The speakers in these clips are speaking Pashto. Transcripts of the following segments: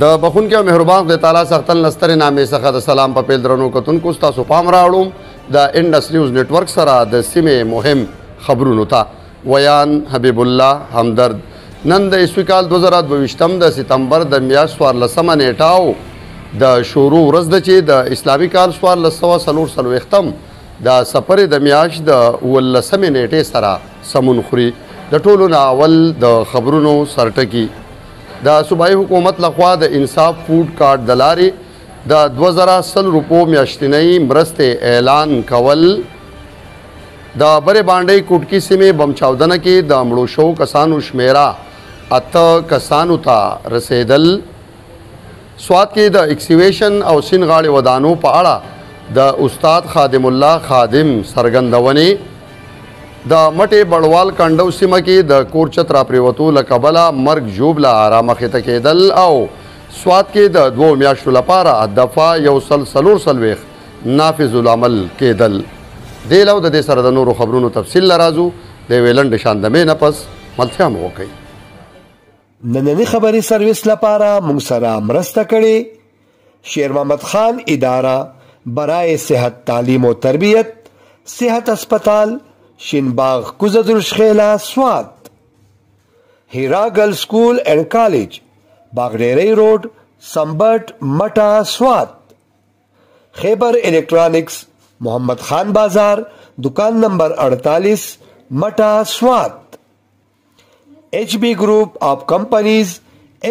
د بخونکي او مهربان خدای تعالی څخه نستر نامې څخه د سلام په پیل درنو کتونکو ستاسو پام راوړم د انډس نیوز نیټورک سره د سیمې مهم خبرونو ته. ویان حبیب الله همدرد. نن د عیسوي کال 2022 د سپتمبر د میاشت 14مه نیټه د شروع ورځ ده چې د اسلامي کال 1444 د سفر د میاشت د 19مې نیټې سره سمون خوري. د ټولو نه اول د خبرونو سرټکی. د صوبایي حکومت لخوا د انصاف فوډ کارت د لارې د 2000 روپو میاشتنۍ مرستې اعلان کول. د برې بانډۍ کوټکي سیمې بم چاودنه کې د مړو شوو کسانو شمیره 8 کسانو ته رسیدل. سوات کې د اکسیویشن او سین غاړې ودانو په اړه د استاد خادم الله خادم څرګندونې. د مټې بړوال کنډو سیمه کې د کور چت راپریوتو له کبله مرګ ژوبله رامخته کېدل او سوات کې د 2 میاشتو لپاره دفعه 144 نافذ العمل کېدل. دې لو د دې سره د نورو خبرونو تفصیل لرازو د یوې لنډې شاندمې نه پس ملتیا مو وکړئ. نننی خبري سرویس لپاره موږ سره مرسته کړې شیر محمد خان اداره برای صحت تعلیم و تربیت صحت اسپتال شینباغ کوزه درشخیله سوات. هیرا گرل سکول اینڈ کالج باغډیری روډ سمبٹ مټا سوات. خیبر الیکټرانکس محمد خان بازار دکان نمبر 48 مٹا سوات. HB Group of Companies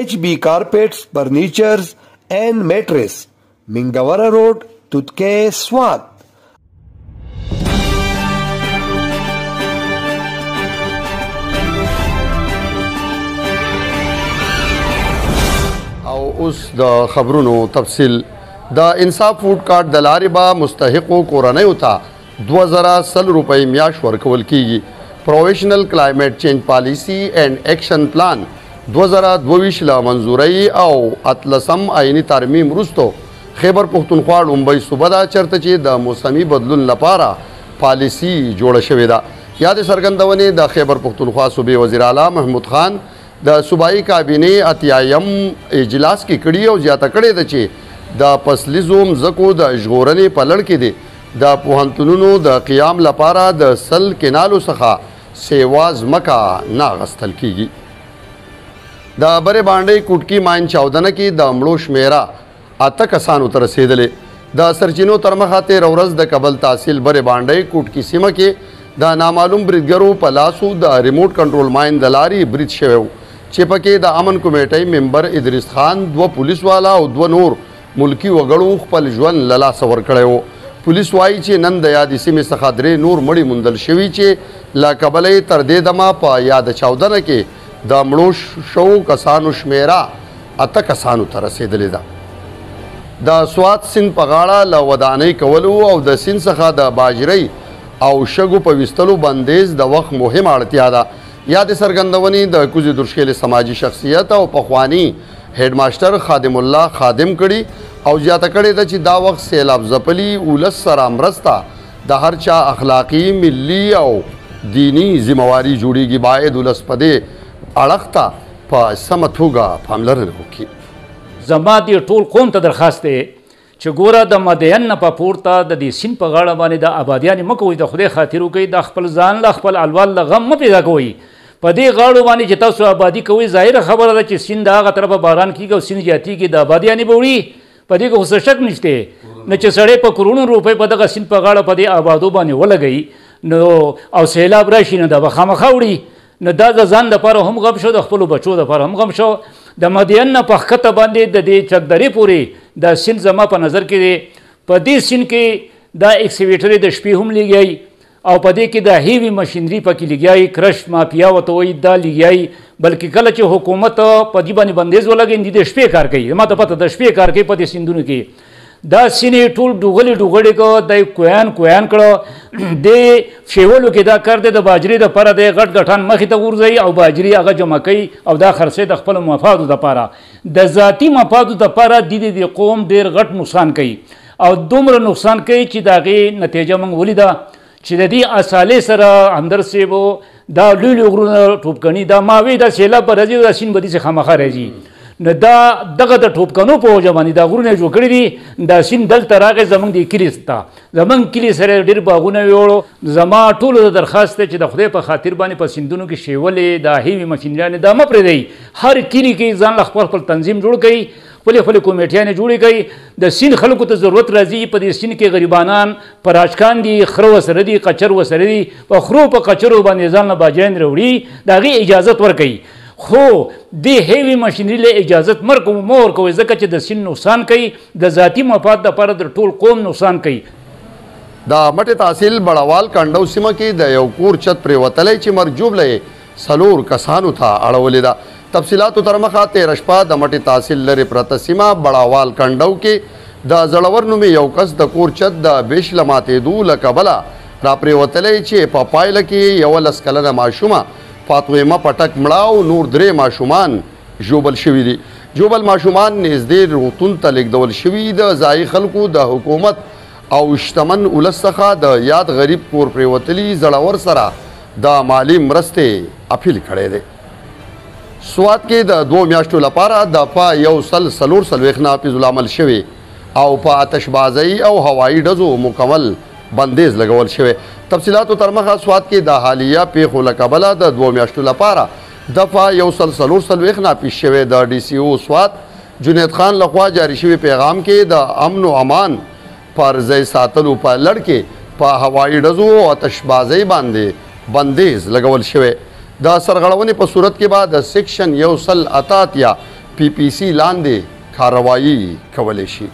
HB Carpets Furnitures and Mattress Mingawara Road Tutke Swat. او اوس د خبرونو تفصیل. د انصاف فوډ کارت د لارې به مستحقو کورنیو ته 2000 روپۍ میاشت ورکول کیږي. پروفیشنل کلایمیټ چینج پالیسی اینڈ ایکشن پلان 2022 له منظورۍ او 18 آئینی ترمیم وروستو خیبر پښتونخوا لومبۍ صوبه ده چېرته چې د موسمي بدلون لپاره پالیسي جوړه شوې ده. یادې څرګندونې د خیبر پښتونخوا صوبې وزیر اعلی محمود خان د صوبایي کابینې 80م اجلاس کې کړي او زیاته کړې ده چې د فصلیزو مځکو د ژغورنې په لړ کې دی د پوهنتونونو د قیام لپاره د 100 کینالو څخه سیوا ځمکه نه اخیستل کیږي. د برې بانډۍ کوټکي ماین چاودنه کې د مړو شمیره 8 کسانو ته رسیدلې. د سرچینو تر مخه تېره ورځ د کابل تحصیل برې بانډۍ کوټکي سیمه کې د نامعلوم بریدګرو په لاسو د ریموټ کنټرول ماین د لارې برید شوی و چې پکې د امن کمیټۍ ممبر ادریس خان 2 پولیس والا او 2 نور ملکی وګړو خپل ژوند له لاسه ورکړی و. پولیس وایي چې نن د یادې سیمې څخه 3 نور مړي موندل شوي چې له کبله یې تر دې دمه په یاده چاودنه کې د مړو شوو کسانو شمیره 8 کسانو ته رسېدلې ده. د سوات سیند په غاړه له ودانۍ کولو او د سیند څخه د باجرۍ او شګو په ویستلو بندیز د وخت مهمه اړتیا ده. یادې څرګندونې د کوزې درشخیلې سماجي شخصیت او پخواني هیډ ماسټر خادم الله خادم کړي او زیاته کړې ده چې دا وخت سیلاب ځپلي ولس سره مرسته د هر چا اخلاقي ملي او دینی ذمہواري جوړیږي. باید ولس په دې اړخ ته په سمه توګه پاملرنه وکړي. زما دې ټول قوم ته درخواست دی چې ګوره د مدین نه په پورته د دې سیند په غاړه باندې د آبادیانې مه کوئ. د خدای خاطر وکړئ. د خپل ځان له خپل الوال له غم مه پیدا کوئ. په دې غاړو باندې چې تاسو آبادي کوئ ظاهره خبره ده چې سیند د هغه طرفه باران کېږي او سیند زیاتېږي د آبادیانې به وړي. په دې کې خو څه شک نشته نه چې سړی په کروڑو روپۍ په دغه سیند په غاړه په دې آبادو باندې ولګوي نو او سیلاب راشي نو دا به خامخا وړي. نو دا د ځان دپاره هم غم شو د خپلو بچو دپاره هم غم شو. د مدین نه په ښکته باندې د دې چکدرې پورې دا سیند زما په نظر کې دی. په دې سیند کې دا ایکسیویټرې د شپې هم لګیایي او په دې کې د هیوي مشینري پکې لګیایي کرش مافیا ورته وایي دا لګیایي. بلکې کله چې حکومت په دې باندې بندیز ولګوي د شپې کار کوي. ما ته پته د شپې کار کوي په دې سیندونو کې. دا سینې ټول ډوغلې ډوغړې کړه د کویان کړه. د فیولو کې دا کار دی د باجرې دپاره دی غټ غټان مخې ته غورځوي او باجرې هغه جمع کوي او دا خرڅوي د خپلو مفادو دپاره. د ذاتي مفادو دپاره د قوم ډېر غټ نقصان کوي او دومره نقصان کوي چې د هغې نتیجه موږ ولیده چې د دې اصالې سره همدرد صاحب دا لوی لوی غرونه ټوپ کړي. دا ما وی دا سیلاب به راځي دا سیند به داسې خامخا راځي. نو دا دغه د ټوپکنو په وجه باندې دا غرونه جوړ کړي دي دا سیند دلته راغی زمونږ د کلي ته زمونږ کلي سره ډېر باغونه ویوړو زما ټولو د درخواست دی چې د خدای په خاطر باندې په سیندونو کې شیولې دا هیوي مشینریانې دا مه پرېږدئ هر کلي کې ځان له خپل خپل تنظیم جوړ کړئ خپلې خپلې کمیټیانې جوړې کړئ د سیند خلکو ته ضرورت راځي په دې سیند کې غریبانان پراچکان دي خره ورسره دي قچر ورسره دي په خرو په قچرو باندې ځان له باجاین راوړي د هغې اجازت ورکوي خو دې هیوي مشینري له اجازت مه ورکوئ ځکه چې د سیند نقصان کوي د ذاتي مفاد دپاره د ټول قوم نقصان کوي د مټې تحصیل بړوال کنډو سیمه کې د یو کور چت پرېوتلی چې مرجوب له څلور کسانو ته اړولې ده تفصیلاتو تر مخه تېره شپه د مټې تحصیل لرې پرته سیمه بړوال کنډو کې د زړور نومې یو کس د کور چت د بیش له ماتېدو له کبله راپرېوتلی چې په پایله کې 11 کلنه ماشومه فاطمه پټک مړه او نور 3 ماشومان ژوبل شوي دي ژوبل ماشومان نږدې روغتون ته لیږدول شوي د ځایي خلکو د حکومت او شتمن ولس څخه د یاد غریب کور پرېوتلي زړور سره د مالی مرستې اپیل کړی دی سوات کې د 2 میاشتو لپاره د په 140 نافذ العمل شوي او په آتشبازۍ او هوایي ډزو مکمل بندیز لګول شوی تفصیلاتو تر مخه سوات کې د حالیه پیښو له کبله د 2 میاشتو لپاره دفعه 140 نافذ شوی د ډي سي او سوات جنید خان لخوا جاری شوی پیغام کې د امن او امان پر ځای ساتلو په لړ کې په هوایي ډزو او آتشبازۍ باندې بندیز لګول شوی د سرغړونې په صورت کې به د سیکشن 188 PPC لاندې کاروایی کولی شي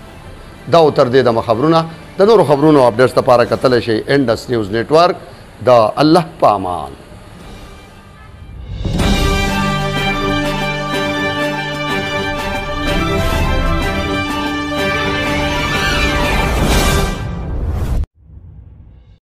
دا او تر دې دمه خبرونه د نورو خبرونو اپډیټس لپاره کتلی شئ انډس نیوز نیټورک د الله په امان